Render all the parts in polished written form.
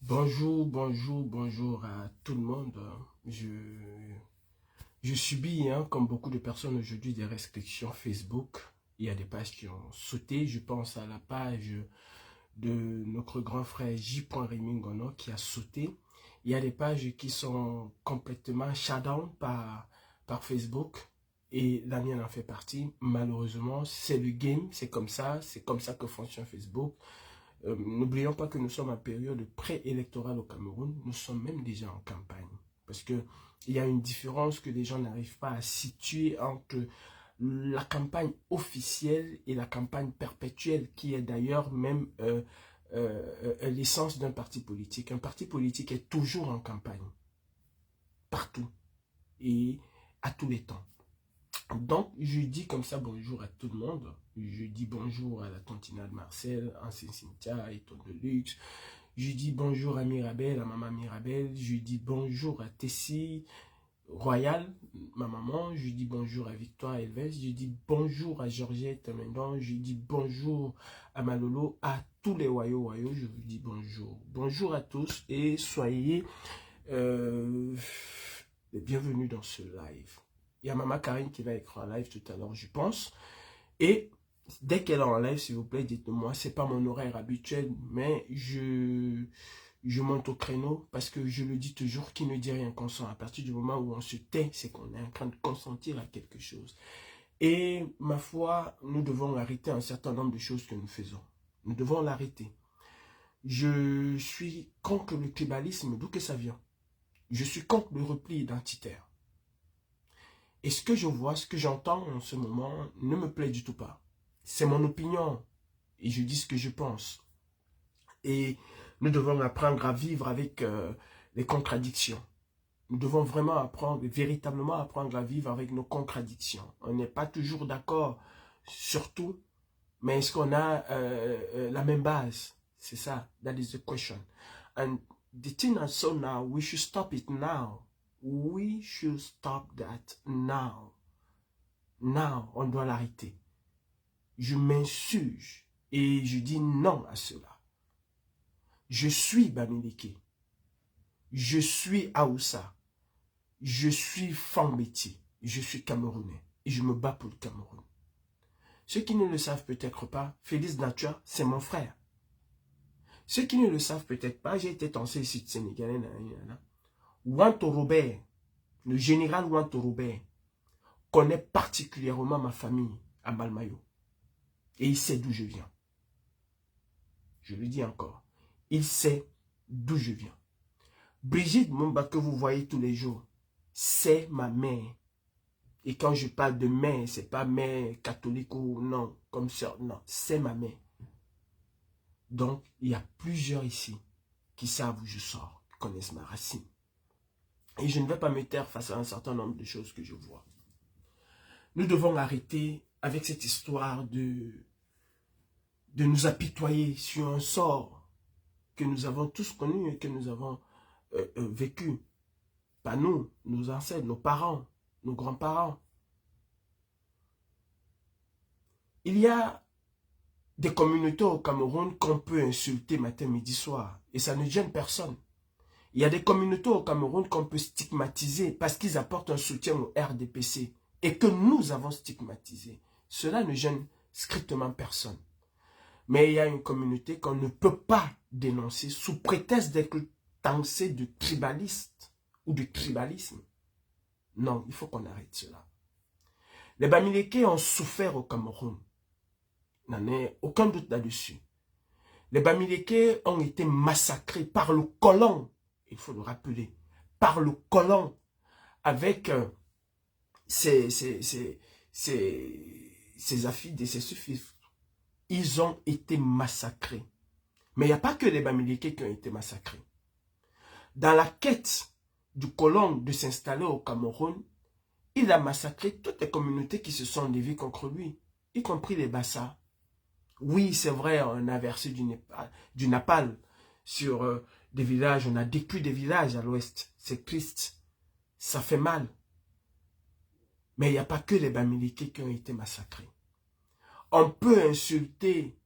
Bonjour à tout le monde. Je subis, comme beaucoup de personnes aujourd'hui, des restrictions Facebook. Il y a des pages qui ont sauté. Je pense à la page de notre grand frère J.Rémingono qui a sauté. Il y a des pages qui sont complètement shutdown par Facebook. Et la mienne en fait partie. Malheureusement, c'est le game, c'est comme ça que fonctionne Facebook. N'oublions pas que nous sommes en période préélectorale au Cameroun. Nous sommes même déjà en campagne. Parce qu'il y a une différence que les gens n'arrivent pas à situer entre la campagne officielle et la campagne perpétuelle, qui est d'ailleurs même l'essence d'un parti politique. Un parti politique est toujours en campagne, partout et à tous les temps. Donc, je dis comme ça bonjour à tout le monde. Je dis bonjour à la tontine de Marcel, ancienne Cynthia et Ton de Luxe. Je dis bonjour à Mirabel, à maman Mirabel. Je dis bonjour à Tessie Royal, ma maman. Je dis bonjour à Victoire Elves. Je dis bonjour à Georgette Mendon. Je dis bonjour à Malolo, à tous les Wayo. Je vous dis bonjour. Bonjour à tous et soyez les bienvenus dans ce live. Il y a Maman Karine qui va être en live tout à l'heure, je pense. Et dès qu'elle est en live, s'il vous plaît, dites-moi. Ce n'est pas mon horaire habituel, mais je monte au créneau parce que je le dis toujours, qui ne dit rien consent. À partir du moment où on se tait, c'est qu'on est en train de consentir à quelque chose. Et ma foi, nous devons arrêter un certain nombre de choses que nous faisons. Nous devons l'arrêter. Je suis contre le tribalisme, d'où que ça vient. Je suis contre le repli identitaire. Et ce que je vois, ce que j'entends en ce moment ne me plaît du tout pas. C'est mon opinion et je dis ce que je pense. Et nous devons apprendre à vivre avec les contradictions. Nous devons vraiment apprendre, véritablement apprendre à vivre avec nos contradictions. On n'est pas toujours d'accord sur tout, mais est-ce qu'on a la même base? C'est ça, that is the question. And the thing I saw now, we should stop it now. We should stop that now. Now, on doit l'arrêter. Je m'insurge et je dis non à cela. Je suis Bamileke. Je suis Aoussa. Je suis Fambeti. Je suis Camerounais. Et je me bats pour le Cameroun. Ceux qui ne le savent peut-être pas, Félix Nature, c'est mon frère. Ceux qui ne le savent peut-être pas, j'ai été tensé ici de Sénégalais. Wanto Robert, le général Wanto Robert, connaît particulièrement ma famille à Balmayo. Et il sait d'où je viens. Je le dis encore. Il sait d'où je viens. Brigitte Mumba que vous voyez tous les jours, c'est ma mère. Et quand je parle de mère, c'est pas mère catholique ou non, comme ça, non, c'est ma mère. Donc, il y a plusieurs ici qui savent où je sors, qui connaissent ma racine. Et je ne vais pas me taire face à un certain nombre de choses que je vois. Nous devons arrêter avec cette histoire de nous apitoyer sur un sort que nous avons tous connu et que nous avons vécu. Pas nous, nos ancêtres, nos parents, nos grands-parents. Il y a des communautés au Cameroun qu'on peut insulter matin, midi, soir. Et ça ne gêne personne. Il y a des communautés au Cameroun qu'on peut stigmatiser parce qu'ils apportent un soutien au RDPC et que nous avons stigmatisé. Cela ne gêne strictement personne. Mais il y a une communauté qu'on ne peut pas dénoncer sous prétexte d'être taxé de tribaliste ou de tribalisme. Non, il faut qu'on arrête cela. Les Bamileke ont souffert au Cameroun. Il n'en a aucun doute là-dessus. Les Bamileke ont été massacrés par le colon, il faut le rappeler, par le colon, avec ses affides et ses suffixes. Ils ont été massacrés. Mais il n'y a pas que les Bamileke qui ont été massacrés. Dans la quête du colon de s'installer au Cameroun, il a massacré toutes les communautés qui se sont levées contre lui, y compris les Bassa. Oui, c'est vrai, on a versé du napalm sur des villages, on a détruit des villages à l'ouest. C'est triste, ça fait mal. Mais il n'y a pas que les Bamileke qui ont été massacrés. On peut insulter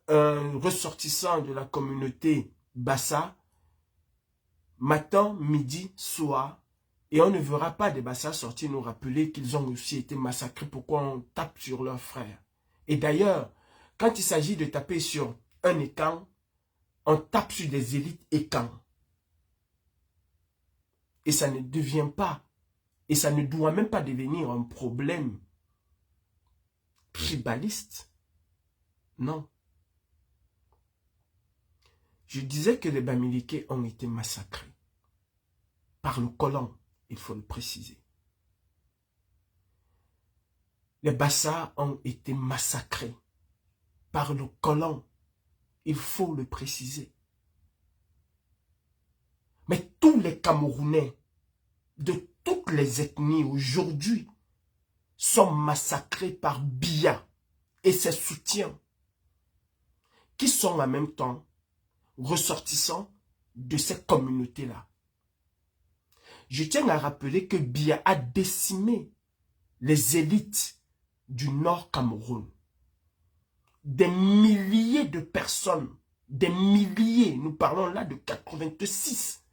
un ressortissant de la communauté Bassa matin, midi, soir, et on ne verra pas des Bassa sortir nous rappeler qu'ils ont aussi été massacrés. Pourquoi on tape sur leurs frères? Et d'ailleurs, quand il s'agit de taper sur un étang, on tape sur des élites étangs. Et ça ne devient pas, et ça ne doit même pas devenir un problème tribaliste. Non. Je disais que les Bamileke ont été massacrés par le colon, il faut le préciser. Les Bassa ont été massacrés par le colon, il faut le préciser. Mais tous les Camerounais de toutes les ethnies aujourd'hui sont massacrés par Biya et ses soutiens qui sont en même temps ressortissants de ces communautés-là. Je tiens à rappeler que Biya a décimé les élites du Nord Cameroun. Des milliers de personnes, des milliers, nous parlons là de 86,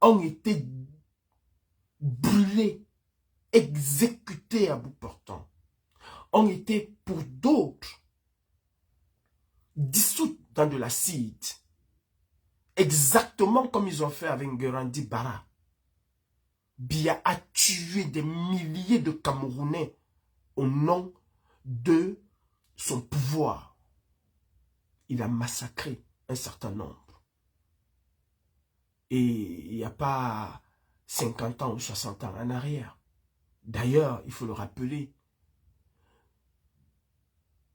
ont été brûlés, exécutés à bout portant, ont été pour d'autres dissous dans de l'acide, exactement comme ils ont fait avec Ngurandi Bara. Biya a tué des milliers de Camerounais au nom de son pouvoir. Il a massacré un certain nombre. Et il n'y a pas 50 ans ou 60 ans en arrière. D'ailleurs, il faut le rappeler,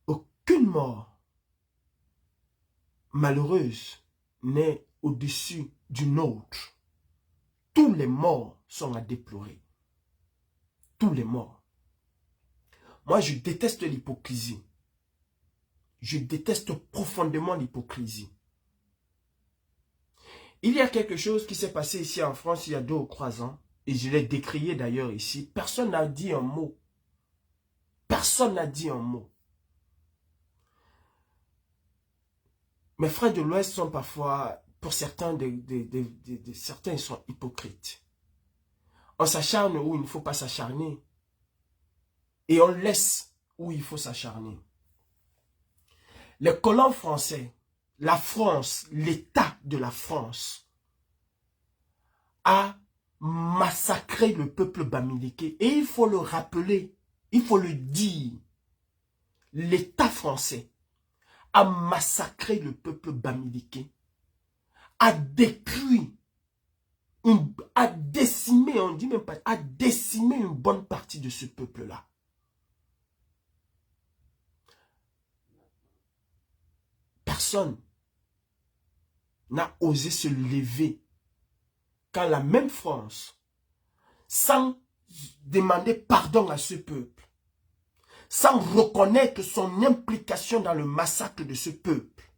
aucune mort malheureuse n'est au-dessus d'une autre. Tous les morts sont à déplorer. Tous les morts. Moi, je déteste l'hypocrisie. Je déteste profondément l'hypocrisie. Il y a quelque chose qui s'est passé ici en France il y a 2 ou 3 ans, et je l'ai décrié d'ailleurs ici. Personne n'a dit un mot. Personne n'a dit un mot. Mes frères de l'Ouest sont parfois, pour certains, certains sont hypocrites. On s'acharne où il ne faut pas s'acharner. Et on laisse où il faut s'acharner. Les colons français, la France, l'État de la France, a massacré le peuple Bamileke. Et il faut le rappeler, il faut le dire. L'État français a massacré le peuple Bamileke, a détruit, a décimé, on dit même pas, a décimé une bonne partie de ce peuple-là. Personne n'a osé se lever quand la même France, sans demander pardon à ce peuple, sans reconnaître son implication dans le massacre de ce peuple,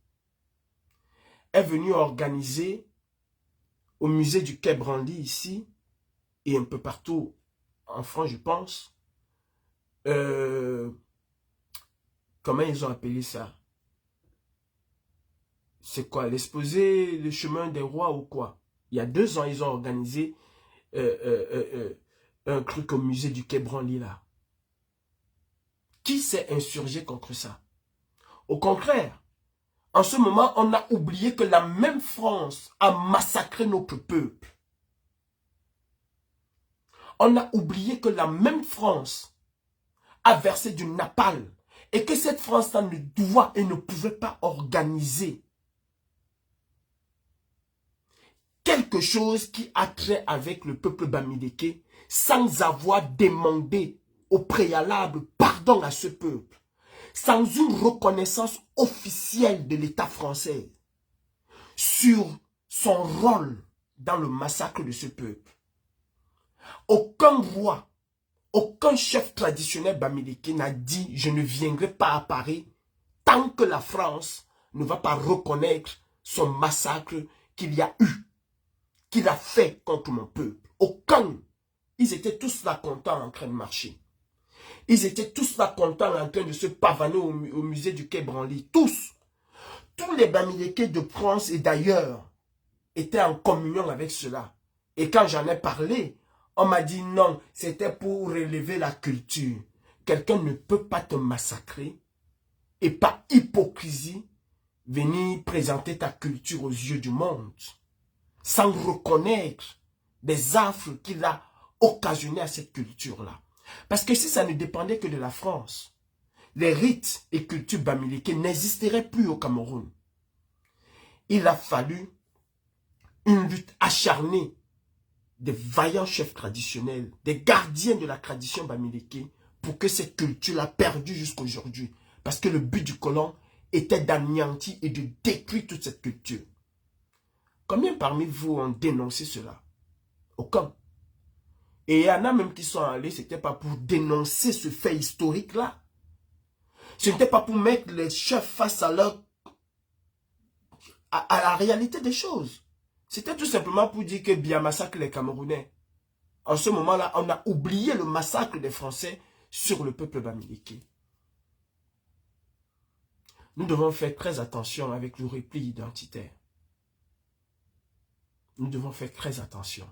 est venue organiser au musée du Quai Branly ici, et un peu partout en France, je pense, comment ils ont appelé ça? C'est quoi? L'exposé, le chemin des rois ou quoi? Il y a 2 ans, ils ont organisé un truc au musée du Quai Branly là. Qui s'est insurgé contre ça? Au contraire, en ce moment, on a oublié que la même France a massacré notre peuple. On a oublié que la même France a versé du napalm et que cette France-là ne doit et ne pouvait pas organiser quelque chose qui a trait avec le peuple Bamileke sans avoir demandé au préalable pardon à ce peuple, sans une reconnaissance officielle de l'État français sur son rôle dans le massacre de ce peuple. Aucun roi, aucun chef traditionnel Bamileke n'a dit « je ne viendrai pas à Paris » tant que la France ne va pas reconnaître son massacre qu'il y a eu, qu'il a fait contre mon peuple. Aucun. Ils étaient tous là contents en train de marcher. Ils étaient tous là contents en train de se pavaner au musée du Quai Branly. Tous. Tous les Bamileke de France et d'ailleurs était en communion avec cela. Et quand j'en ai parlé, on m'a dit non, c'était pour relever la culture. Quelqu'un ne peut pas te massacrer et par hypocrisie venir présenter ta culture aux yeux du monde sans reconnaître des affres qu'il a occasionnés à cette culture-là. Parce que si ça ne dépendait que de la France, les rites et cultures bamileke n'existeraient plus au Cameroun. Il a fallu une lutte acharnée des vaillants chefs traditionnels, des gardiens de la tradition bamileke, pour que cette culture l'a perdue jusqu'à aujourd'hui. Parce que le but du colon était d'anéantir et de détruire toute cette culture. Combien parmi vous ont dénoncé cela? Aucun. Et il y en a même qui sont allés, ce n'était pas pour dénoncer ce fait historique-là. Ce n'était pas pour mettre les chefs face à la réalité des choses. C'était tout simplement pour dire que Biya massacre les Camerounais. En ce moment-là, on a oublié le massacre des Français sur le peuple bamileke. Nous devons faire très attention avec le repli identitaire. Nous devons faire très attention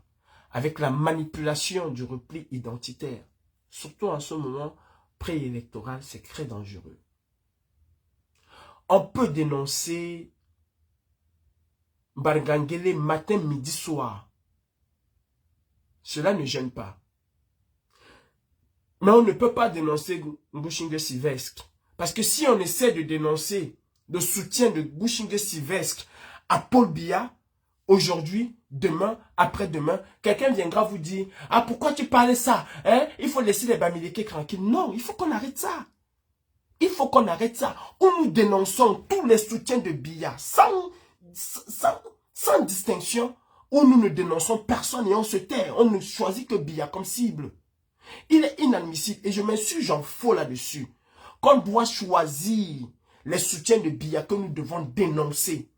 avec la manipulation du repli identitaire. Surtout en ce moment préélectoral, c'est très dangereux. On peut dénoncer Bargangele matin, midi, soir. Cela ne gêne pas. Mais on ne peut pas dénoncer Ngushinge Sylvestre. Parce que si on essaie de dénoncer le soutien de Ngushinge Sylvestre à Paul Biya, aujourd'hui, demain, après-demain, quelqu'un viendra vous dire « Ah, pourquoi tu parlais ça hein? Il faut laisser les Bamileke tranquilles. » Non, il faut qu'on arrête ça. Il faut qu'on arrête ça. Où nous dénonçons tous les soutiens de Biya sans distinction, où nous ne dénonçons personne et on se tait. On ne choisit que Biya comme cible. Il est inadmissible et je m'insurge, j'en faux là-dessus. Qu'on doit choisir les soutiens de Biya que nous devons dénoncer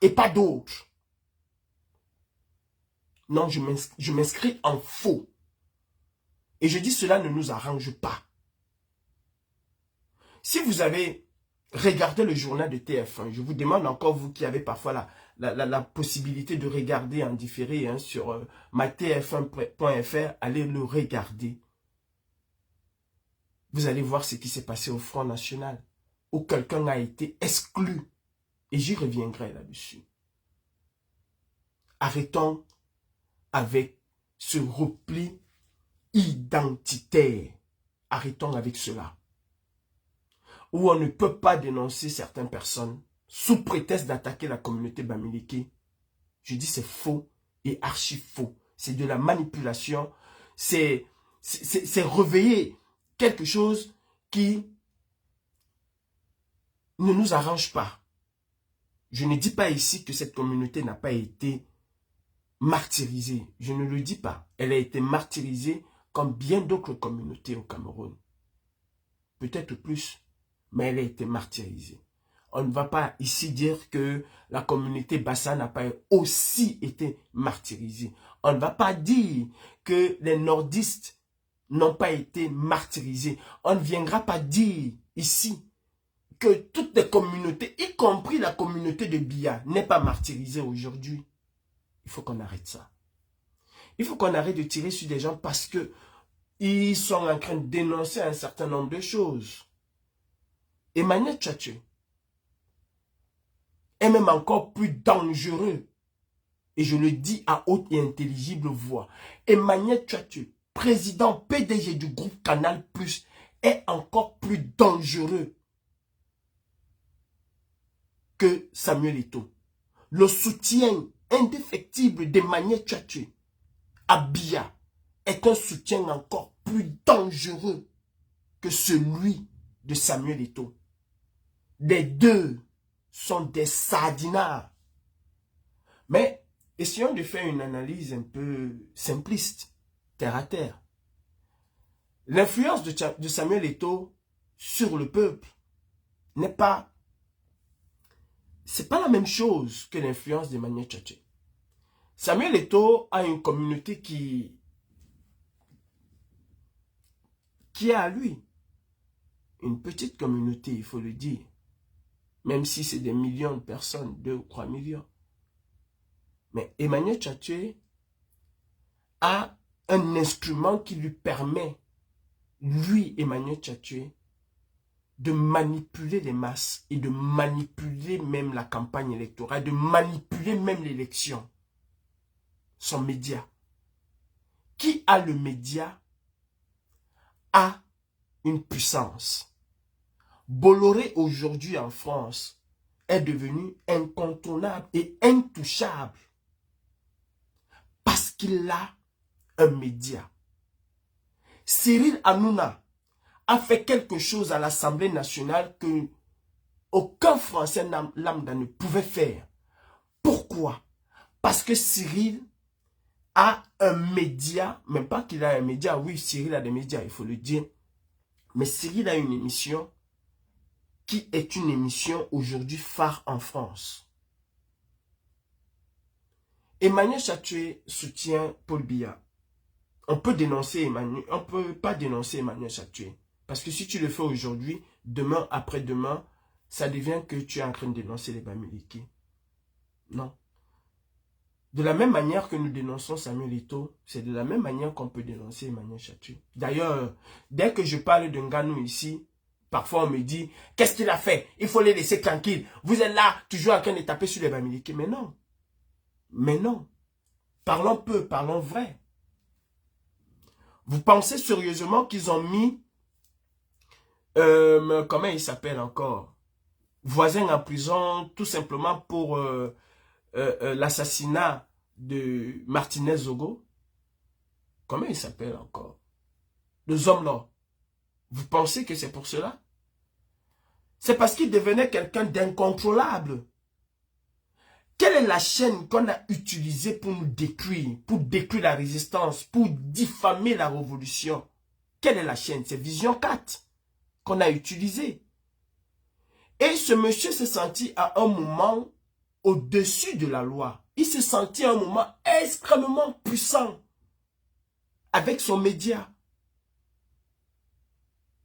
et pas d'autres. Non, je m'inscris en faux. Et je dis cela ne nous arrange pas. Si vous avez regardé le journal de TF1, je vous demande encore, vous qui avez parfois la possibilité de regarder en différé hein, sur mytf1.fr, allez le regarder. Vous allez voir ce qui s'est passé au Front National, où quelqu'un a été exclu. Et j'y reviendrai là-dessus. Arrêtons avec ce repli identitaire. Arrêtons avec cela. Où on ne peut pas dénoncer certaines personnes sous prétexte d'attaquer la communauté bamileke. Je dis c'est faux et archi faux. C'est de la manipulation. C'est réveiller quelque chose qui ne nous arrange pas. Je ne dis pas ici que cette communauté n'a pas été martyrisée. Je ne le dis pas. Elle a été martyrisée comme bien d'autres communautés au Cameroun. Peut-être plus, mais elle a été martyrisée. On ne va pas ici dire que la communauté Bassa n'a pas aussi été martyrisée. On ne va pas dire que les nordistes n'ont pas été martyrisés. On ne viendra pas dire ici que toutes les communautés, y compris la communauté de Biya, n'est pas martyrisée aujourd'hui. Il faut qu'on arrête ça. Il faut qu'on arrête de tirer sur des gens parce que ils sont en train de dénoncer un certain nombre de choses. Emmanuel Tchatche est même encore plus dangereux. Et je le dis à haute et intelligible voix. Emmanuel Tchatche, président PDG du groupe Canal+, est encore plus dangereux que Samuel Eto'o. Le soutien indéfectible d'Emmanuel Tchatche à Biya est un soutien encore plus dangereux que celui de Samuel Eto'o. Les deux sont des sardinards. Mais essayons de faire une analyse un peu simpliste, terre à terre. L'influence de Samuel Eto'o sur le peuple n'est pas... C'est pas la même chose que l'influence d'Emmanuel Tchatche. Samuel Eto'o a une communauté qui est à lui. Une petite communauté, il faut le dire. Même si c'est des millions de personnes, 2 ou 3 millions. Mais Emmanuel Tchatchoue a un instrument qui lui permet, lui, Emmanuel Tchatchoue, de manipuler les masses et de manipuler même la campagne électorale, de manipuler même l'élection. Son média. Qui a le média a une puissance. Bolloré aujourd'hui en France est devenu incontournable et intouchable parce qu'il a un média. Cyril Hanouna a fait quelque chose à l'Assemblée nationale que aucun Français lambda ne pouvait faire. Pourquoi? Parce que Cyril a un média, même pas qu'il a un média, oui, Cyril a des médias, il faut le dire, mais Cyril a une émission qui est une émission aujourd'hui phare en France. Emmanuel Tchatchoue soutient Paul Biya. On peut dénoncer Emmanuel, on peut pas dénoncer Emmanuel Tchatchoue. Parce que si tu le fais aujourd'hui, demain, après-demain, ça devient que tu es en train de dénoncer les Bamileke. Non. De la même manière que nous dénonçons Samuel Eto'o, c'est de la même manière qu'on peut dénoncer Emmanuel Tchatchoue. D'ailleurs, dès que je parle de Nganou ici, parfois on me dit, qu'est-ce qu'il a fait? Il faut les laisser tranquilles. Vous êtes là, toujours en train de taper sur les Bamileke. Mais non. Mais non. Parlons peu, parlons vrai. Vous pensez sérieusement qu'ils ont mis, comment il s'appelle encore? Voisin en prison, tout simplement pour l'assassinat de Martinez Zogo? Comment il s'appelle encore? Les hommes là. Vous pensez que c'est pour cela? C'est parce qu'il devenait quelqu'un d'incontrôlable. Quelle est la chaîne qu'on a utilisée pour nous détruire, pour détruire la résistance, pour diffamer la révolution? Quelle est la chaîne? C'est Vision 4 qu'on a utilisée. Et ce monsieur s'est senti à un moment au-dessus de la loi. Il s'est senti à un moment extrêmement puissant avec son média.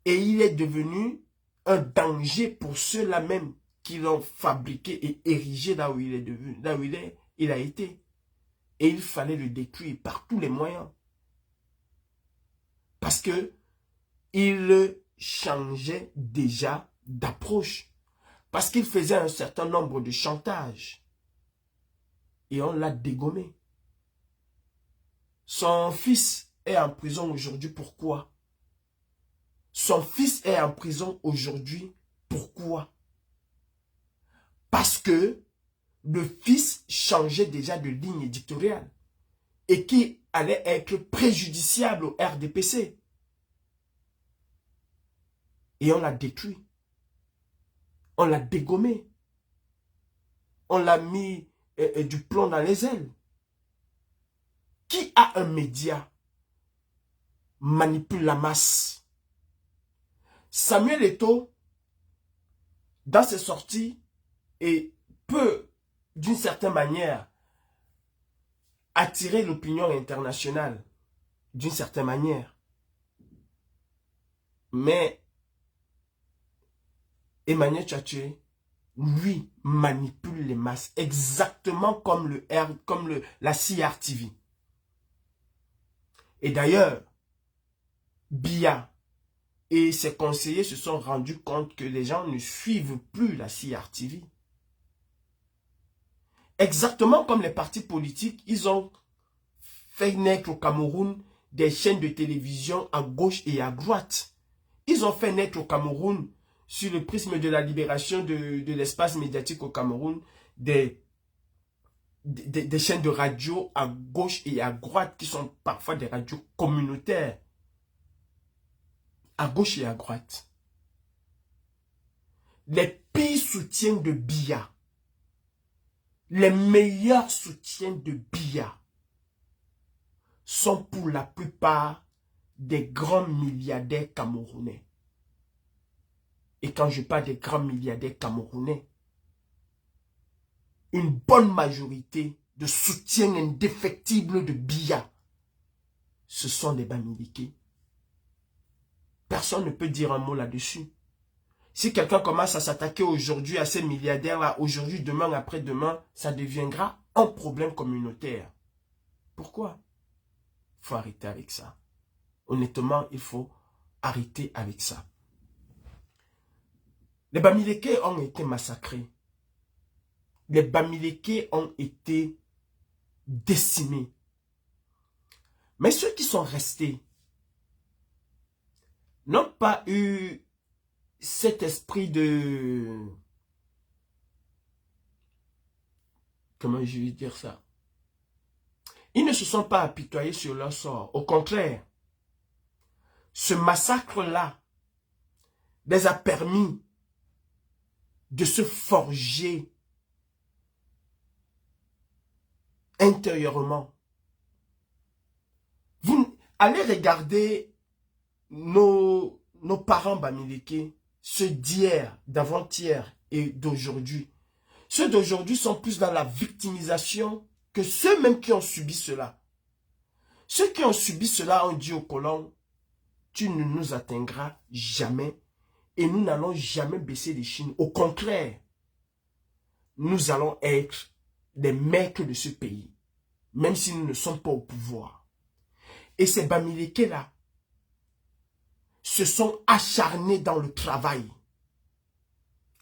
Et il est devenu un danger pour ceux-là même qui l'ont fabriqué et érigé là où il est devenu, là où il a été. Et il fallait le détruire par tous les moyens. Parce que il changeait déjà d'approche. Parce qu'il faisait un certain nombre de chantages. Et on l'a dégommé. Son fils est en prison aujourd'hui. Pourquoi? Son fils est en prison aujourd'hui. Pourquoi? Parce que le fils changeait déjà de ligne éditoriale. Et qui allait être préjudiciable au RDPC. Et on l'a détruit. On l'a dégommé. On l'a mis du plomb dans les ailes. Qui a un média manipule la masse? Samuel Eto'o, dans ses sorties, et peut, d'une certaine manière, attirer l'opinion internationale, d'une certaine manière. Mais Emmanuel Tchatchoue, lui, manipule les masses, exactement comme la CRTV. Et d'ailleurs, Biya et ses conseillers se sont rendus compte que les gens ne suivent plus la CRTV. Exactement comme les partis politiques, ils ont fait naître au Cameroun des chaînes de télévision à gauche et à droite. Ils ont fait naître au Cameroun, sur le prisme de la libération de l'espace médiatique au Cameroun, des chaînes de radio à gauche et à droite qui sont parfois des radios communautaires. À gauche et à droite. Les pires soutiens de Biya, les meilleurs soutiens de Biya sont pour la plupart des grands milliardaires camerounais. Et quand je parle des grands milliardaires camerounais, une bonne majorité de soutiens indéfectibles de Biya, ce sont des Bamileke. Personne ne peut dire un mot là-dessus. Si quelqu'un commence à s'attaquer aujourd'hui à ces milliardaires-là, aujourd'hui, demain, après-demain, ça deviendra un problème communautaire. Pourquoi? Il faut arrêter avec ça. Honnêtement, il faut arrêter avec ça. Les Bamileke ont été massacrés. Les Bamileke ont été décimés. Mais ceux qui sont restés n'ont pas eu cet esprit de... Comment je vais dire ça? Ils ne se sont pas apitoyés sur leur sort. Au contraire, ce massacre-là les a permis de se forger intérieurement. Vous allez regarder nos parents Bamileke, ceux d'hier, d'avant-hier et d'aujourd'hui. Ceux d'aujourd'hui sont plus dans la victimisation que ceux-mêmes qui ont subi cela. Ceux qui ont subi cela ont dit aux colons, tu ne nous atteindras jamais et nous n'allons jamais baisser les chines. Au contraire, nous allons être des maîtres de ce pays, même si nous ne sommes pas au pouvoir. Et ces Bamileke-là se sont acharnés dans le travail.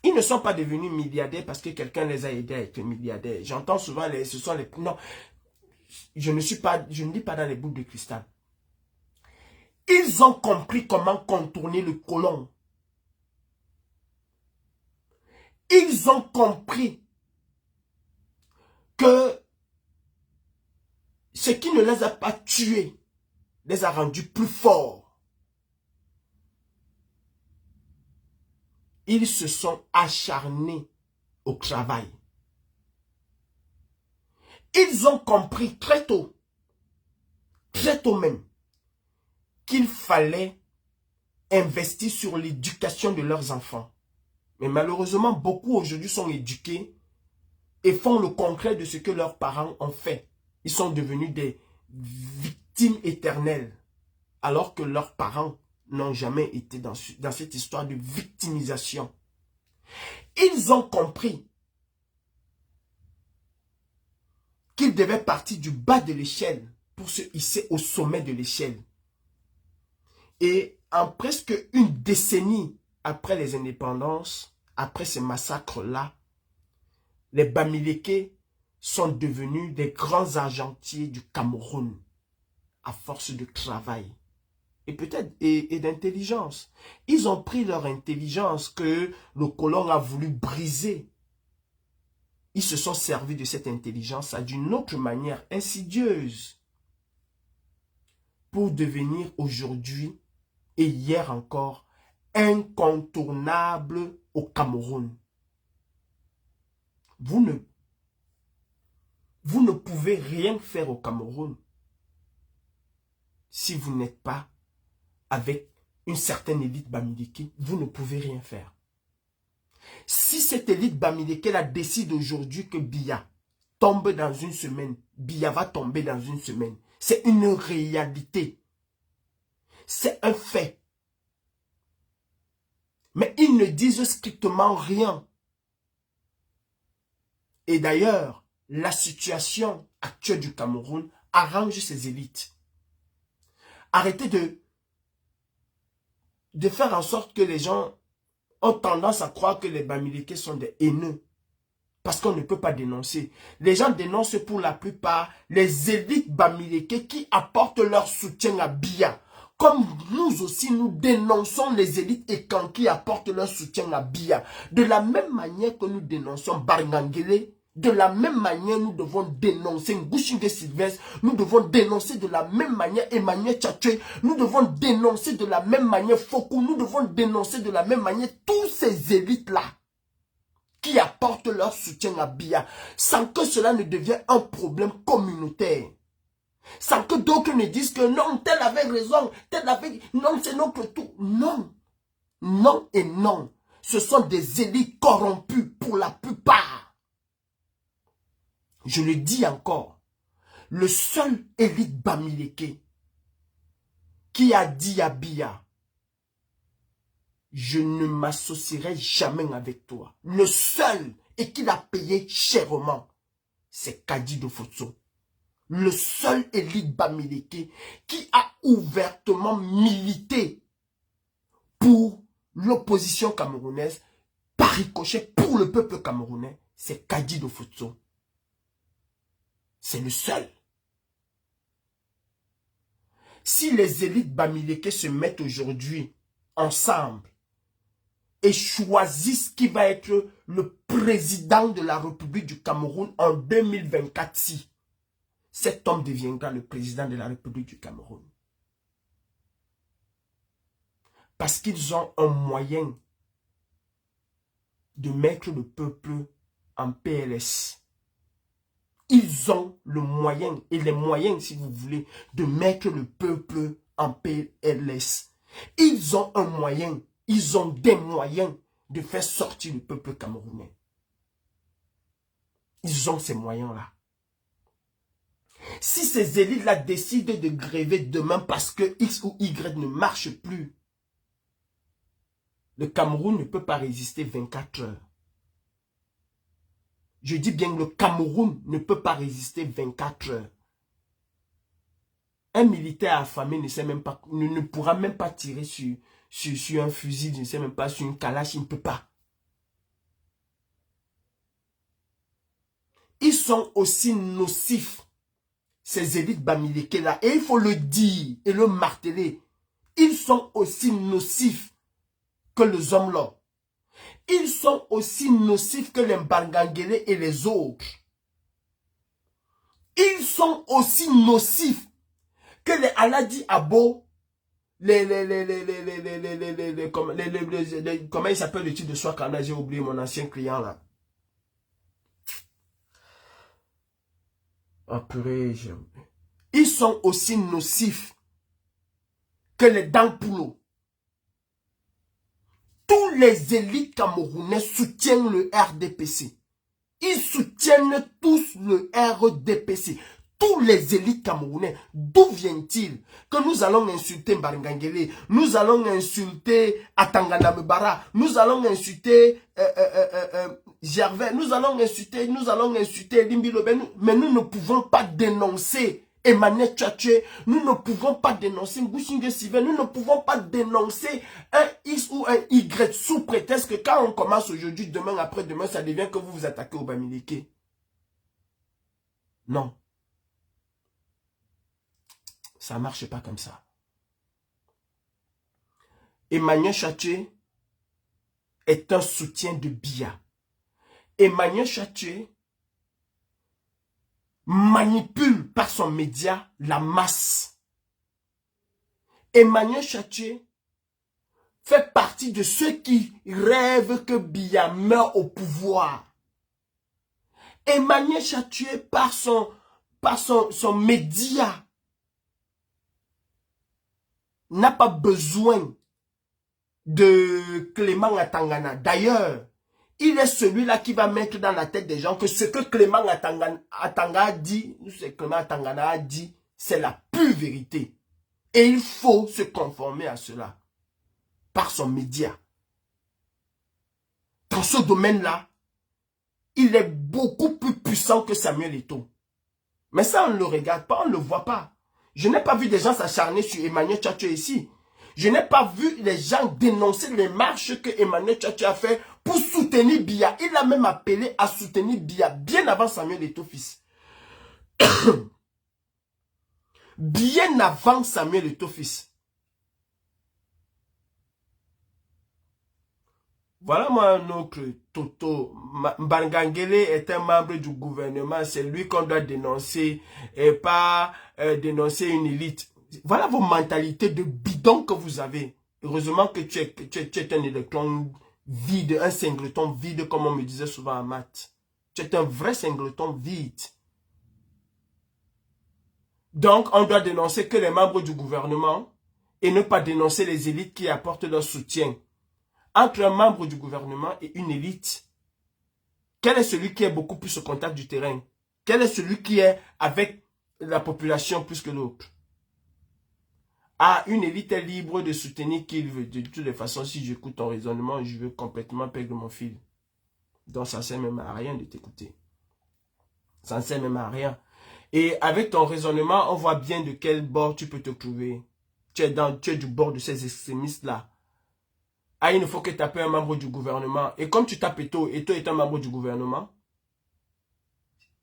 Ils ne sont pas devenus milliardaires parce que quelqu'un les a aidés à être milliardaires. J'entends souvent, ce sont les... Non, je ne lis pas dans les boules de cristal. Ils ont compris comment contourner le colon. Ils ont compris que ce qui ne les a pas tués les a rendus plus forts. Ils se sont acharnés au travail. Ils ont compris très tôt même, qu'il fallait investir sur l'éducation de leurs enfants. Mais malheureusement, beaucoup aujourd'hui sont éduqués et font le contraire de ce que leurs parents ont fait. Ils sont devenus des victimes éternelles, alors que leurs parents n'ont jamais été dans cette histoire de victimisation. Ils ont compris qu'ils devaient partir du bas de l'échelle pour se hisser au sommet de l'échelle. Et en presque une décennie après les indépendances, après ces massacres-là, les Bamileke sont devenus des grands argentiers du Cameroun à force de travail. Et peut-être et d'intelligence. Ils ont pris leur intelligence que le colon a voulu briser. Ils se sont servis de cette intelligence d'une autre manière insidieuse pour devenir aujourd'hui et hier encore incontournables au Cameroun. Vous ne pouvez rien faire au Cameroun si vous n'êtes pas avec une certaine élite Bamileke. Vous ne pouvez rien faire. Si cette élite Bamileke décide aujourd'hui que Biya tombe dans une semaine, Biya va tomber dans une semaine. C'est une réalité. C'est un fait. Mais ils ne disent strictement rien. Et d'ailleurs, la situation actuelle du Cameroun arrange ces élites. Arrêtez de faire en sorte que les gens ont tendance à croire que les Bamileke sont des haineux. Parce qu'on ne peut pas dénoncer. Les gens dénoncent pour la plupart les élites Bamileke qui apportent leur soutien à Biya. Comme nous aussi, nous dénonçons les élites Ekan qui apportent leur soutien à Biya. De la même manière que nous dénonçons Barngangele, de la même manière, nous devons dénoncer Ngushingé Sylvestre, nous devons dénoncer de la même manière Emmanuel Tchatché, nous devons dénoncer de la même manière Fokou, nous devons dénoncer de la même manière tous ces élites-là qui apportent leur soutien à Biya, sans que cela ne devienne un problème communautaire. Sans que d'autres ne disent que non, tel avait raison, tel avait... Non, c'est notre tout. Non. Non et non. Ce sont des élites corrompues pour la plupart. Je le dis encore. Le seul élite Bamileke qui a dit à Biya je ne m'associerai jamais avec toi. Le seul, et qu'il a payé chèrement, c'est Kadi Dofotso. Le seul élite Bamileke qui a ouvertement milité pour l'opposition camerounaise, par ricochet pour le peuple camerounais, c'est Kadi Dofotso. C'est le seul. Si les élites Bamileke se mettent aujourd'hui ensemble et choisissent qui va être le président de la République du Cameroun en 2024, si cet homme deviendra le président de la République du Cameroun. Parce qu'ils ont un moyen de mettre le peuple en PLS. Ils ont le moyen, et les moyens, si vous voulez, de mettre le peuple en PLS. Ils ont un moyen, ils ont des moyens de faire sortir le peuple camerounais. Ils ont ces moyens-là. Si ces élites-là décident de gréver demain parce que X ou Y ne marche plus, le Cameroun ne peut pas résister 24 heures. Je dis bien que le Cameroun ne peut pas résister 24 heures. Un militaire affamé ne pourra même pas tirer sur un fusil, je ne sais même pas, sur une calache, il ne peut pas. Ils sont aussi nocifs, ces élites Bamileke là, et il faut le dire et le marteler. Ils sont aussi nocifs que les hommes là. Ils sont aussi nocifs que les Mbangangele et les autres. Ils sont aussi nocifs que les Aladi Abo, comment il s'appelle le type de soie quand j'ai oublié mon ancien client là. Oh purée, ils sont aussi nocifs que les Dampulo. Tous les élites camerounais soutiennent le RDPC. Ils soutiennent tous le RDPC. Tous les élites camerounais, d'où vient-il que nous allons insulter Mbarngangele, nous allons insulter Atangana Mbara, nous allons insulter Gervais, nous allons insulter Limbi Lobe, mais nous ne pouvons pas dénoncer Emmanuel Tchatché, nous ne pouvons pas dénoncer Mbouchingue Sivé, nous ne pouvons pas dénoncer un X ou un Y sous prétexte que quand on commence aujourd'hui, demain, après-demain, ça devient que vous vous attaquez au Bamileke. Non. Ça ne marche pas comme ça. Emmanuel Tchatché est un soutien de Biya. Emmanuel Tchatché manipule par son média la masse. Emmanuel Tchatché fait partie de ceux qui rêvent que Biya meure au pouvoir. Emmanuel Tchatché par son média n'a pas besoin de Clément Atangana. D'ailleurs, il est celui-là qui va mettre dans la tête des gens que ce que Clément Atangana a dit, c'est la pure vérité. Et il faut se conformer à cela. Par son média. Dans ce domaine-là, il est beaucoup plus puissant que Samuel Eto'o. Mais ça, on ne le regarde pas, on ne le voit pas. Je n'ai pas vu des gens s'acharner sur Emmanuel Tchatché ici. Je n'ai pas vu les gens dénoncer les marches que Emmanuel Tchatché a fait pour soutenir Biya. Il a même appelé à soutenir Biya bien avant Samuel Eto'o fils. Bien avant Samuel Eto'o fils. Voilà moi un autre Toto. Mbangangele est un membre du gouvernement. C'est lui qu'on doit dénoncer et pas dénoncer une élite. Voilà vos mentalités de bidon que vous avez. Heureusement que tu es un électron vide, un singleton vide comme on me disait souvent en maths. Tu es un vrai singleton vide. Donc on doit dénoncer que les membres du gouvernement et ne pas dénoncer les élites qui apportent leur soutien. Entre un membre du gouvernement et une élite, quel est celui qui est beaucoup plus au contact du terrain? Quel est celui qui est avec la population plus que l'autre? Ah, une élite est libre de soutenir qui il veut. De toutes les façons, si j'écoute ton raisonnement, je veux complètement perdre mon fil. Donc, ça ne sert même à rien de t'écouter. Ça ne sert même à rien. Et avec ton raisonnement, on voit bien de quel bord tu peux te trouver. Tu es du bord de ces extrémistes-là. Ah, il ne faut que taper un membre du gouvernement. Et comme tu tapes Eto'o est un membre du gouvernement,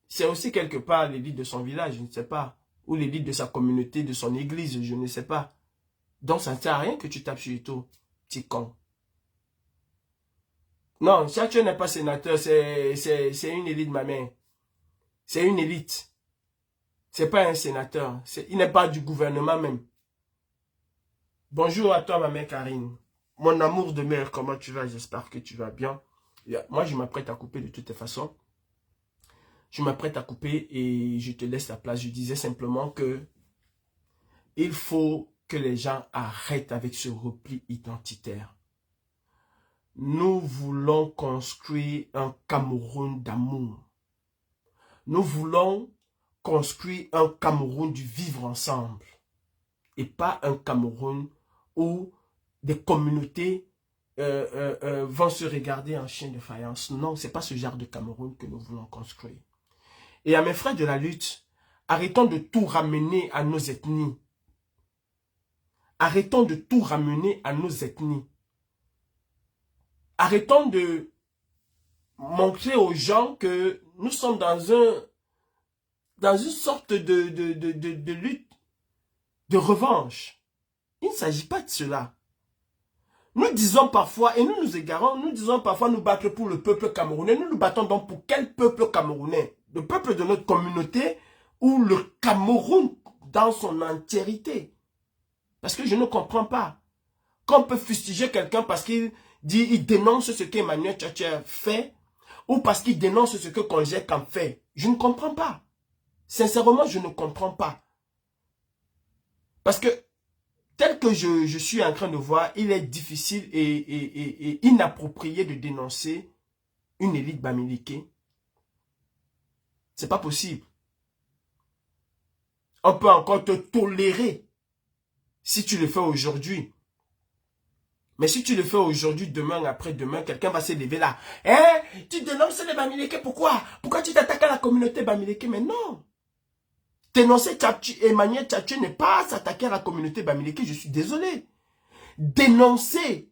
c'est aussi quelque part l'élite de son village, je ne sais pas. Ou l'élite de sa communauté, de son église, je ne sais pas. Donc ça ne sert à rien que tu tapes sur Eto'o, petit con. Non, Tchatcho n'est pas sénateur, c'est une élite, ma mère. C'est une élite. C'est pas un sénateur. Il n'est pas du gouvernement même. Bonjour à toi, ma mère Karine. Mon amour de mère, comment tu vas? J'espère que tu vas bien. Moi, je m'apprête à couper de toutes les façons. Je m'apprête à couper et je te laisse la place. Je disais simplement que il faut que les gens arrêtent avec ce repli identitaire. Nous voulons construire un Cameroun d'amour. Nous voulons construire un Cameroun du vivre ensemble. Et pas un Cameroun où des communautés vont se regarder en chien de faïence. Non, ce n'est pas ce genre de Cameroun que nous voulons construire. Et à mes frères de la lutte, arrêtons de tout ramener à nos ethnies. Arrêtons de tout ramener à nos ethnies. Arrêtons de montrer aux gens que nous sommes dans une sorte de lutte, de revanche. Il ne s'agit pas de cela. Nous disons parfois, et nous nous égarons, nous disons parfois nous battre pour le peuple camerounais. Nous nous battons donc pour quel peuple camerounais? Le peuple de notre communauté ou le Cameroun dans son entièreté? Parce que je ne comprends pas. Qu'on peut fustiger quelqu'un parce qu'il dit, il dénonce ce qu'Emmanuel Tchatcher fait, ou parce qu'il dénonce ce que Congé Camp fait. Je ne comprends pas. Sincèrement, je ne comprends pas. Parce que, tel que je suis en train de voir, il est difficile et inapproprié de dénoncer une élite bamileke. C'est pas possible. On peut encore te tolérer si tu le fais aujourd'hui. Mais si tu le fais aujourd'hui, demain, après-demain, quelqu'un va se lever là. Hein? Tu dénonces les bamileke, pourquoi? Pourquoi tu t'attaques à la communauté bamileke? Mais non. Dénoncer Emmanuel Tchatcher n'est pas s'attaquer à la communauté bamileke, je suis désolé. Dénoncer,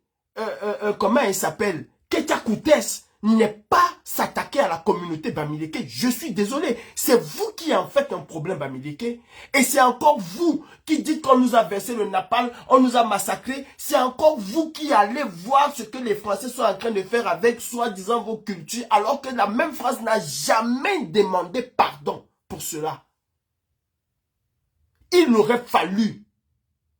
comment il s'appelle, Ketia Koutes n'est pas s'attaquer à la communauté bamileke, je suis désolé. C'est vous qui en faites un problème bamileke. Et c'est encore vous qui dites qu'on nous a versé le napalm, on nous a massacrés. C'est encore vous qui allez voir ce que les Français sont en train de faire avec soi-disant vos cultures, alors que la même France n'a jamais demandé pardon pour cela. Il aurait fallu,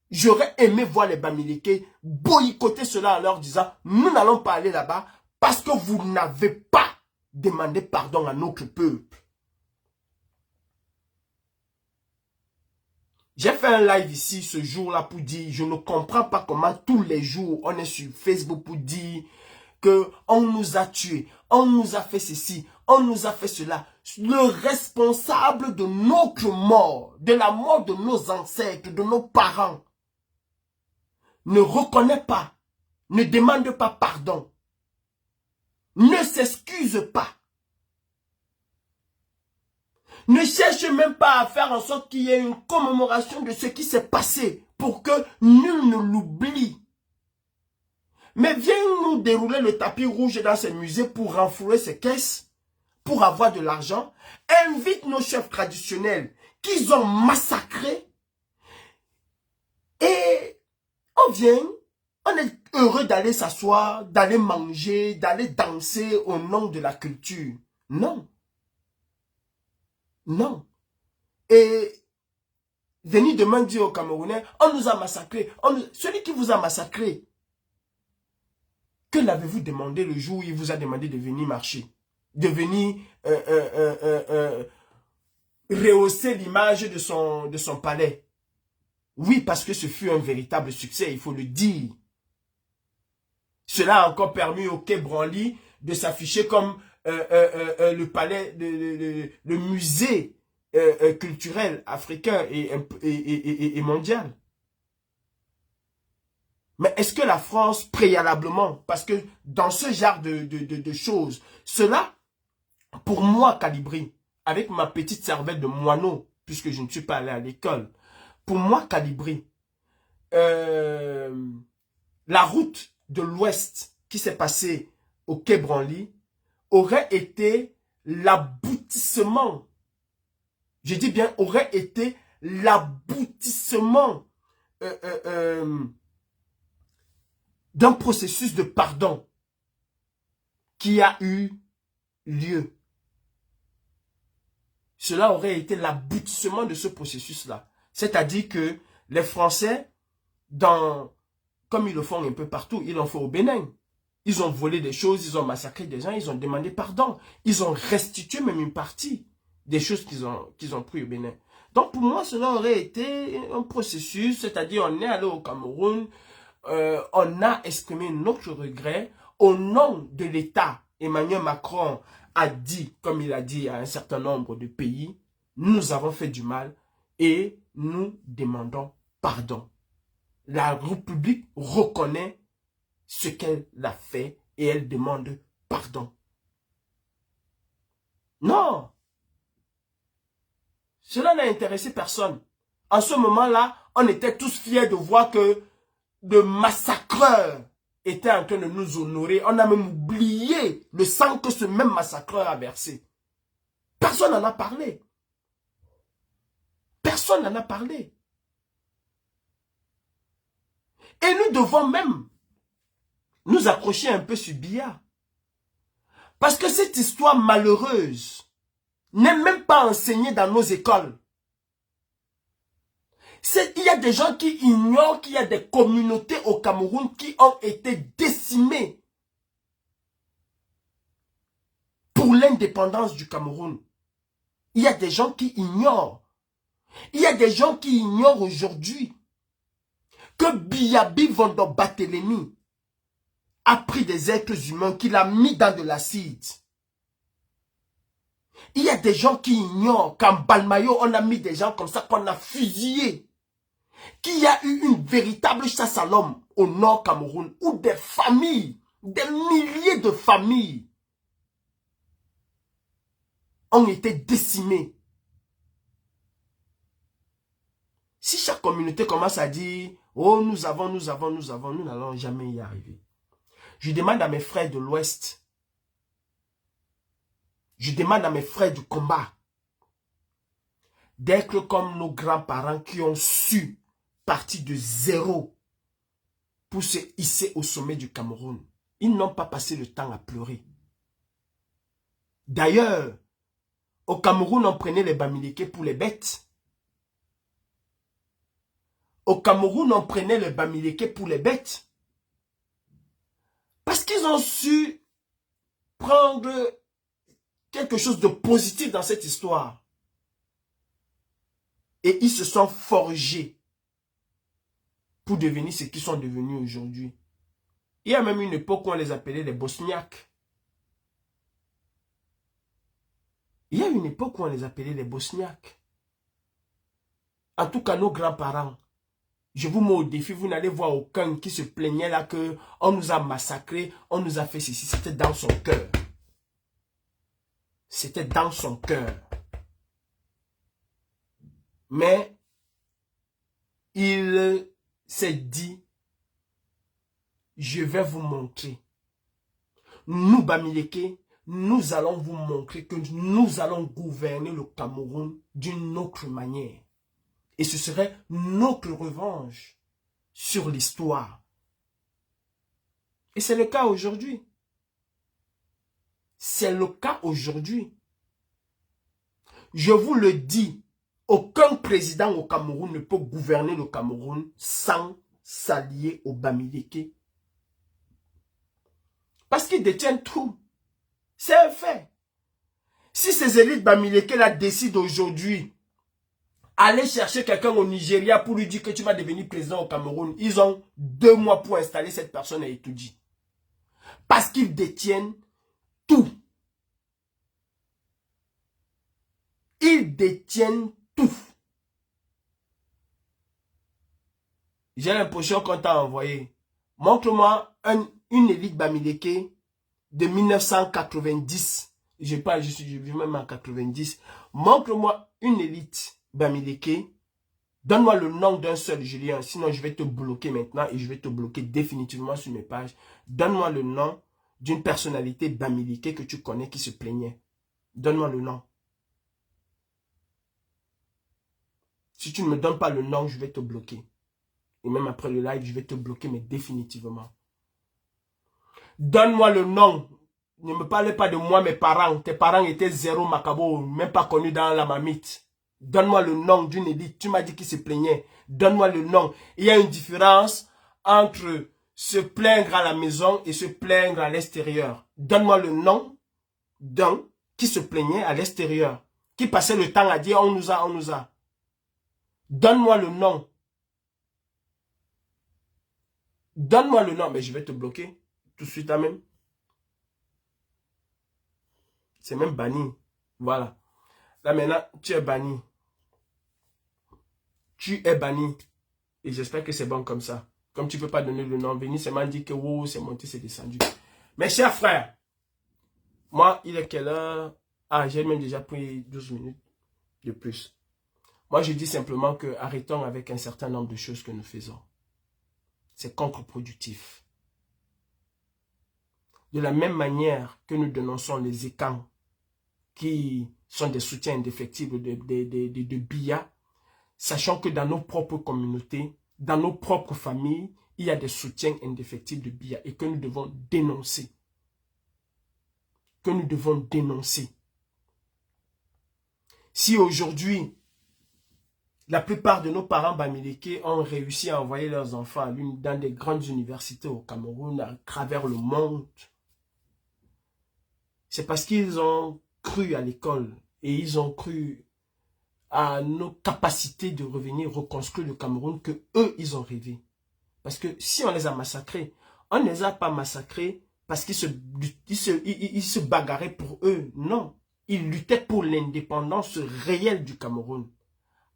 j'aurais aimé voir les bamileke boycotter cela en leur disant, nous n'allons pas aller là-bas parce que vous n'avez pas demandé pardon à notre peuple. J'ai fait un live ici ce jour-là pour dire, je ne comprends pas comment tous les jours on est sur Facebook pour dire que on nous a tués, on nous a fait ceci, on nous a fait cela. Le responsable de notre mort, de la mort de nos ancêtres, de nos parents, ne reconnaît pas, ne demande pas pardon, ne s'excuse pas, ne cherche même pas à faire en sorte qu'il y ait une commémoration de ce qui s'est passé pour que nul ne l'oublie. Mais viens nous dérouler le tapis rouge dans ces musées pour renflouer ces caisses, pour avoir de l'argent. Invite nos chefs traditionnels qu'ils ont massacrés. Et on vient, on est heureux d'aller s'asseoir, d'aller manger, d'aller danser au nom de la culture. Non. Non. Et venir demain dire aux Camerounais, on nous a massacrés. Celui qui vous a massacré, que l'avez-vous demandé le jour où il vous a demandé de venir marcher? De venir rehausser l'image de son palais. Oui, parce que ce fut un véritable succès, il faut le dire. Cela a encore permis au Quai Branly de s'afficher comme le palais, le musée culturel africain et mondial. Mais est-ce que la France, préalablement, parce que dans ce genre de choses, cela, pour moi, Calibri, avec ma petite cervelle de moineau, puisque je ne suis pas allé à l'école, pour moi, Calibri, la route de l'Ouest qui s'est passée au Quai Branly aurait été l'aboutissement, je dis bien, aurait été l'aboutissement d'un processus de pardon qui a eu lieu. Cela aurait été l'aboutissement de ce processus-là. C'est-à-dire que les Français, comme ils le font un peu partout, ils l'ont fait au Bénin. Ils ont volé des choses, ils ont massacré des gens, ils ont demandé pardon. Ils ont restitué même une partie des choses qu'ils ont pris au Bénin. Donc pour moi, cela aurait été un processus, c'est-à-dire on est allé au Cameroun, on a exprimé notre regret au nom de l'État. Emmanuel Macron a dit, comme il a dit à un certain nombre de pays, nous avons fait du mal et nous demandons pardon. La République reconnaît ce qu'elle a fait et elle demande pardon. Non, cela n'a intéressé personne. En ce moment-là, on était tous fiers de voir que le massacreur était en train de nous honorer. On a même oublié le sang que ce même massacreur a versé. Personne n'en a parlé. Personne n'en a parlé. Et nous devons même nous accrocher un peu sur Biya. Parce que cette histoire malheureuse n'est même pas enseignée dans nos écoles. Il y a des gens qui ignorent qu'il y a des communautés au Cameroun qui ont été décimées pour l'indépendance du Cameroun. Il y a des gens qui ignorent. Il y a des gens qui ignorent aujourd'hui que Biyabi Vondo Barthélemy a pris des êtres humains qu'il a mis dans de l'acide. Il y a des gens qui ignorent qu'en Balmayo, on a mis des gens comme ça qu'on a fusillés. Qu'il y a eu une véritable chasse à l'homme au nord Cameroun, où des familles, des milliers de familles ont été décimées. Si chaque communauté commence à dire, oh nous n'allons jamais y arriver. Je demande à mes frères de l'Ouest, je demande à mes frères du combat, d'être comme nos grands-parents qui ont su partir de zéro pour se hisser au sommet du Cameroun. Ils n'ont pas passé le temps à pleurer. D'ailleurs, au Cameroun, on prenait les Bamileke pour les bêtes. Au Cameroun, on prenait les Bamileke pour les bêtes. Parce qu'ils ont su prendre quelque chose de positif dans cette histoire. Et ils se sont forgés pour devenir ce qu'ils sont devenus aujourd'hui. Il y a même une époque où on les appelait les Bosniaques. Il y a une époque où on les appelait les Bosniaques. En tout cas, nos grands-parents, je vous mets au défi, vous n'allez voir aucun qui se plaignait là que on nous a massacrés, on nous a fait ceci. C'était dans son cœur. C'était dans son cœur. Mais il s'est dit, je vais vous montrer. Nous, Bamileke, nous allons vous montrer que nous allons gouverner le Cameroun d'une autre manière. Et ce serait notre revanche sur l'histoire. Et c'est le cas aujourd'hui. C'est le cas aujourd'hui. Je vous le dis, aucun président au Cameroun ne peut gouverner le Cameroun sans s'allier aux Bamileke. Parce qu'ils détiennent tout. C'est un fait. Si ces élites Bamileke là décident aujourd'hui aller chercher quelqu'un au Nigeria pour lui dire que tu vas devenir président au Cameroun, ils ont 2 mois pour installer cette personne à étudier. Parce qu'ils détiennent tout. Ils détiennent tout. J'ai l'impression qu'on t'a envoyé. Montre-moi une élite Bamileke de 1990. Je vis même en 90. Montre-moi une élite Bamileke. Donne-moi le nom d'un seul, Julien. Sinon, je vais te bloquer maintenant et je vais te bloquer définitivement sur mes pages. Donne-moi le nom d'une personnalité Bamileke que tu connais qui se plaignait. Donne-moi le nom. Si tu ne me donnes pas le nom, je vais te bloquer. Et même après le live, je vais te bloquer, mais définitivement. Donne-moi le nom. Ne me parle pas de moi, mes parents. Tes parents étaient zéro macabo, même pas connus dans la mamite. Donne-moi le nom d'une élite. Tu m'as dit qu'il se plaignait. Donne-moi le nom. Il y a une différence entre se plaindre à la maison et se plaindre à l'extérieur. Donne-moi le nom d'un qui se plaignait à l'extérieur. Qui passait le temps à dire on nous a, on nous a. Donne-moi le nom. Donne-moi le nom. Mais je vais te bloquer tout de suite là même. C'est même banni. Voilà. Là maintenant, tu es banni. Tu es banni. Et j'espère que c'est bon comme ça. Comme tu ne peux pas donner le nom, Vénis m'a dit que wow, c'est monté, c'est descendu. Mes chers frères, moi, il est quelle heure? Ah, j'ai même déjà pris 12 minutes de plus. Moi, je dis simplement que arrêtons avec un certain nombre de choses que nous faisons. C'est contre-productif. De la même manière que nous dénonçons les écans qui sont des soutiens indéfectibles de BIA, sachant que dans nos propres communautés, dans nos propres familles, il y a des soutiens indéfectibles de BIA et que nous devons dénoncer. Que nous devons dénoncer. Si aujourd'hui, la plupart de nos parents Bamileke ont réussi à envoyer leurs enfants dans des grandes universités au Cameroun, à travers le monde, c'est parce qu'ils ont cru à l'école et ils ont cru à nos capacités de revenir reconstruire le Cameroun que eux, ils ont rêvé. Parce que si on les a massacrés, on ne les a pas massacrés parce qu'ils se bagarraient pour eux. Non, ils luttaient pour l'indépendance réelle du Cameroun.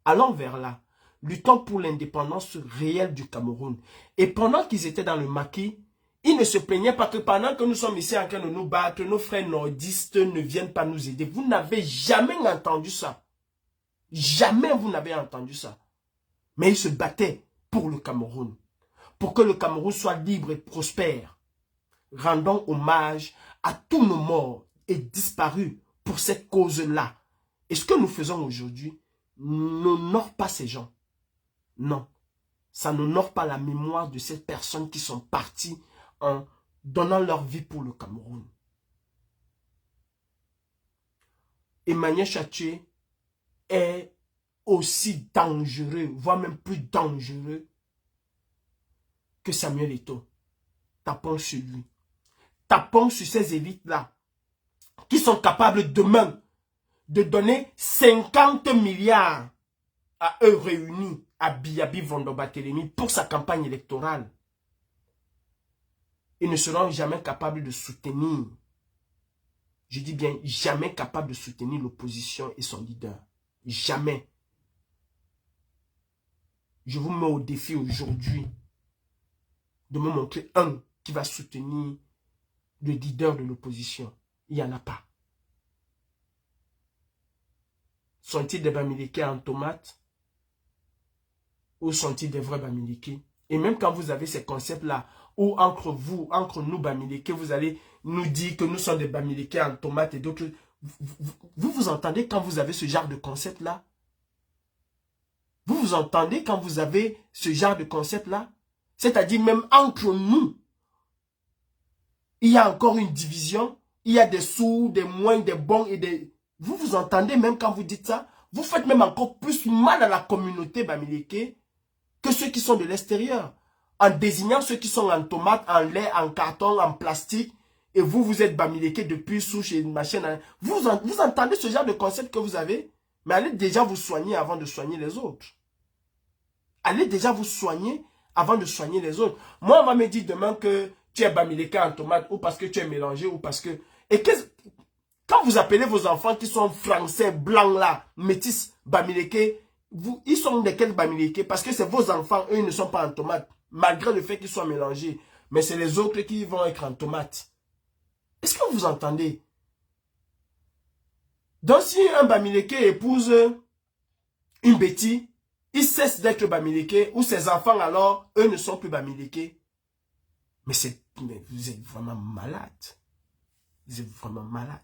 Allons vers là. Luttons pour l'indépendance réelle du Cameroun. Et pendant qu'ils étaient dans le maquis, ils ne se plaignaient pas que pendant que nous sommes ici en train de nous battre, nos frères nordistes ne viennent pas nous aider. Vous n'avez jamais entendu ça. Jamais vous n'avez entendu ça. Mais ils se battaient pour le Cameroun. Pour que le Cameroun soit libre et prospère. Rendons hommage à tous nos morts et disparus pour cette cause-là. Et ce que nous faisons aujourd'hui n'honore pas ces gens. Non. Ça n'honore pas la mémoire de ces personnes qui sont parties en donnant leur vie pour le Cameroun. Emmanuel Chartier est aussi dangereux, voire même plus dangereux que Samuel Eto'o. Tapons sur lui. Tapons sur ces élites-là qui sont capables demain de donner 50 milliards à eux réunis à Biyabi Vondoba-Telemi pour sa campagne électorale. Ils ne seront jamais capables de soutenir, je dis bien jamais capables de soutenir l'opposition et son leader. Jamais. Je vous mets au défi aujourd'hui de me montrer un qui va soutenir le leader de l'opposition. Il n'y en a pas. Sont-ils des Bamileke en tomate? Ou sont-ils des vrais Bamileke? Et même quand vous avez ces concepts-là, ou entre vous, entre nous Bamileke, vous allez nous dire que nous sommes des Bamileke en tomate et d'autres. Vous entendez quand vous avez ce genre de concept-là? Vous entendez quand vous avez ce genre de concept-là? C'est-à-dire même entre nous, il y a encore une division. Il y a des sourds, des moins, des bons et des... Vous entendez même quand vous dites ça? Vous faites même encore plus mal à la communauté Bamileke que ceux qui sont de l'extérieur. En désignant ceux qui sont en tomate, en lait, en carton, en plastique. Et vous, vous êtes Bamileke depuis souche et machin. Vous entendez ce genre de concept que vous avez? Mais allez déjà vous soigner avant de soigner les autres. Allez déjà vous soigner avant de soigner les autres. Moi, on va me dire demain que tu es Bamileke en tomate ou parce que tu es mélangé ou parce que... Et quand vous appelez vos enfants qui sont français, blancs là, métis, Bamileke, ils sont de quel Bamileke? Parce que c'est vos enfants, eux, ils ne sont pas en tomate. Malgré le fait qu'ils soient mélangés. mais c'est les autres qui vont être en tomate. Est-ce que vous entendez? Donc si un Bamileke épouse une Betty, il cesse d'être Bamileke, ou ses enfants alors, eux ne sont plus Bamileke. Mais vous êtes vraiment malade. Vous êtes vraiment malade.